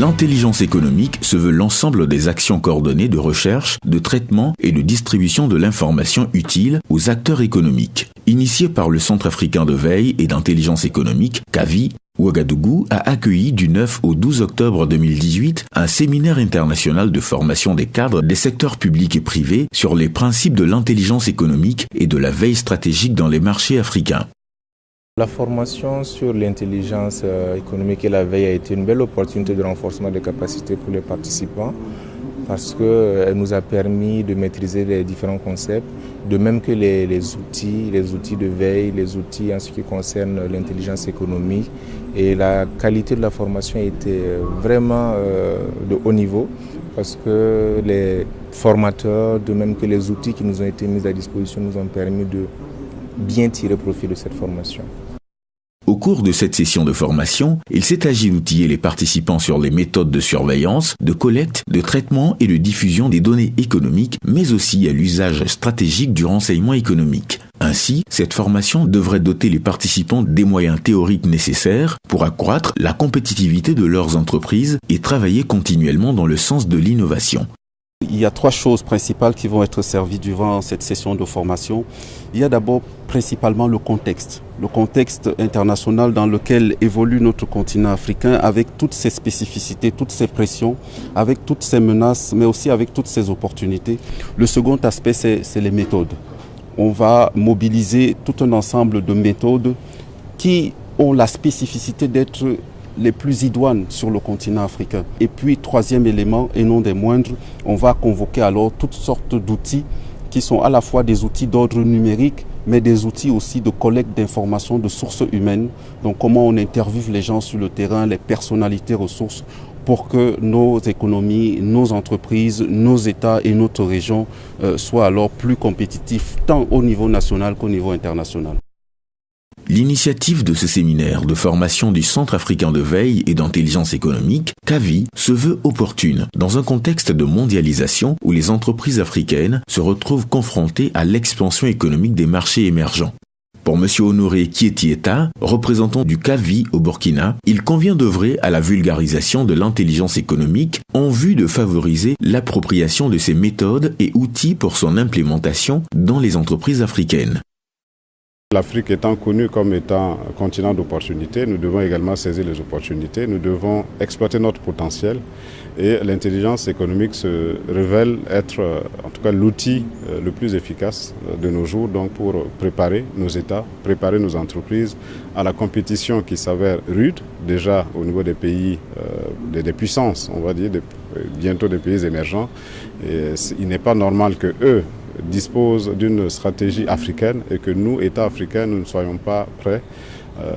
L'intelligence économique se veut l'ensemble des actions coordonnées de recherche, de traitement et de distribution de l'information utile aux acteurs économiques. Initié par le Centre africain de veille et d'intelligence économique, CAVI, Ouagadougou a accueilli du 9 au 12 octobre 2018 un séminaire international de formation des cadres des secteurs publics et privés sur les principes de l'intelligence économique et de la veille stratégique dans les marchés africains. La formation sur l'intelligence économique et la veille a été une belle opportunité de renforcement des capacités pour les participants parce qu'elle nous a permis de maîtriser les différents concepts, de même que les outils de veille, les outils en ce qui concerne l'intelligence économique. Et la qualité de la formation a été vraiment de haut niveau parce que les formateurs, de même que les outils qui nous ont été mis à disposition nous ont permis de bien tirer profit de cette formation. Au cours de cette session de formation, il s'est agi d'outiller les participants sur les méthodes de surveillance, de collecte, de traitement et de diffusion des données économiques, mais aussi à l'usage stratégique du renseignement économique. Ainsi, cette formation devrait doter les participants des moyens théoriques nécessaires pour accroître la compétitivité de leurs entreprises et travailler continuellement dans le sens de l'innovation. Il y a trois choses principales qui vont être servies durant cette session de formation. Il y a d'abord principalement le contexte international dans lequel évolue notre continent africain avec toutes ses spécificités, toutes ses pressions, avec toutes ses menaces, mais aussi avec toutes ses opportunités. Le second aspect, c'est les méthodes. On va mobiliser tout un ensemble de méthodes qui ont la spécificité d'être les plus idoines sur le continent africain. Et puis, troisième élément, et non des moindres, on va convoquer alors toutes sortes d'outils qui sont à la fois des outils d'ordre numérique, mais des outils aussi de collecte d'informations de sources humaines. Donc, comment on interviewe les gens sur le terrain, les personnalités ressources, pour que nos économies, nos entreprises, nos États et notre région soient alors plus compétitifs, tant au niveau national qu'au niveau international. L'initiative de ce séminaire de formation du Centre africain de veille et d'intelligence économique, CAVI, se veut opportune dans un contexte de mondialisation où les entreprises africaines se retrouvent confrontées à l'expansion économique des marchés émergents. Pour M. Honoré Kietieta, représentant du CAVI au Burkina, il convient d'œuvrer à la vulgarisation de l'intelligence économique en vue de favoriser l'appropriation de ces méthodes et outils pour son implémentation dans les entreprises africaines. L'Afrique étant connue comme étant un continent d'opportunités, nous devons également saisir les opportunités, nous devons exploiter notre potentiel et l'intelligence économique se révèle être en tout cas l'outil le plus efficace de nos jours donc pour préparer nos États, préparer nos entreprises à la compétition qui s'avère rude déjà au niveau des pays, des puissances, on va dire, bientôt des pays émergents. Et il n'est pas normal que eux disposent d'une stratégie africaine et que nous, États africains, nous ne soyons pas prêts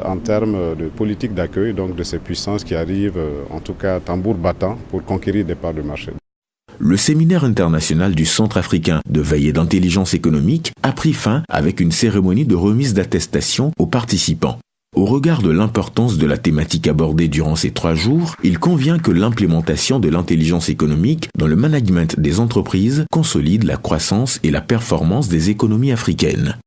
en termes de politique d'accueil donc de ces puissances qui arrivent, en tout cas tambour battant, pour conquérir des parts de marché. Le séminaire international du Centre africain de veille et d'intelligence économique a pris fin avec une cérémonie de remise d'attestation aux participants. Au regard de l'importance de la thématique abordée durant ces 3 jours, il convient que l'implémentation de l'intelligence économique dans le management des entreprises consolide la croissance et la performance des économies africaines.